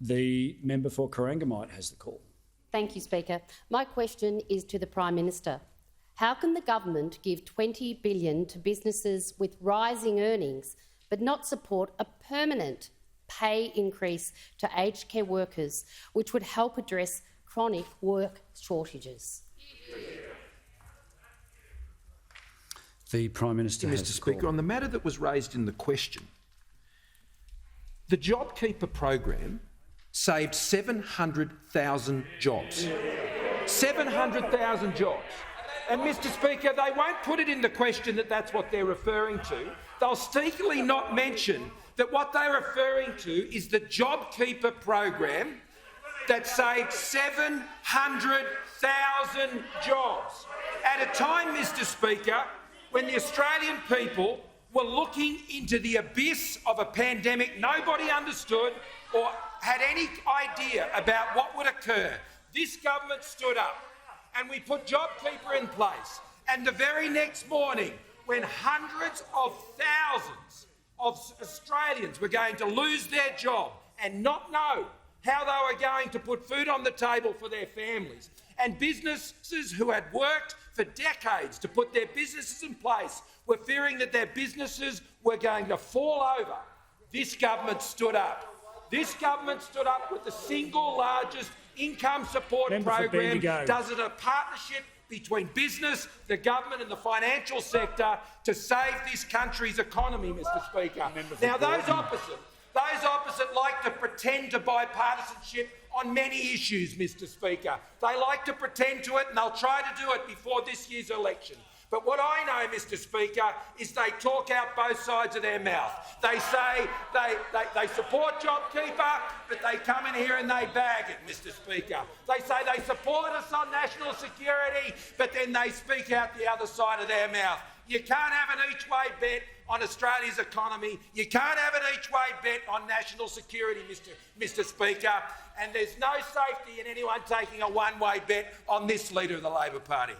The member for Corangamite has the call. Thank you, Speaker. My question is to the Prime Minister. How can the government give $20 billion to businesses with rising earnings but not support a permanent pay increase to aged care workers, which would help address chronic work shortages? The Prime Minister has Mr. the Speaker, call. on the matter that was raised in the question, the JobKeeper program saved 700,000 jobs. 700,000 jobs. And, Mr. Speaker, they won't put it in the question that that's what they're referring to. They'll sneakily not mention that what they're referring to is the JobKeeper program that saved 700,000 jobs at a time, Mr. Speaker, when the Australian people were looking into the abyss of a pandemic nobody understood or had any idea about what would occur. This government stood up and we put JobKeeper in place. And the very next morning, when hundreds of thousands of Australians were going to lose their job and not know how they were going to put food on the table for their families, and businesses who had worked for decades to put their businesses in place were fearing that their businesses were going to fall over, this government stood up. This government stood up with the single largest income support program, does it a partnership between business, the government and the financial sector to save this country's economy, Mr. Speaker. Now, those opposite like to pretend to bipartisanship on many issues, Mr. Speaker. They like to pretend to it and they'll try to do it before this year's election. But what I know, Mr. Speaker, is they talk out both sides of their mouth. They say they support JobKeeper, but they come in here and they bag it, Mr. Speaker. They say they support us on national security, but then they speak out the other side of their mouth. You can't have an each-way bet on Australia's economy. You can't have an each-way bet on national security, Mr. Speaker. And there's no safety in anyone taking a one-way bet on this Leader of the Labor Party.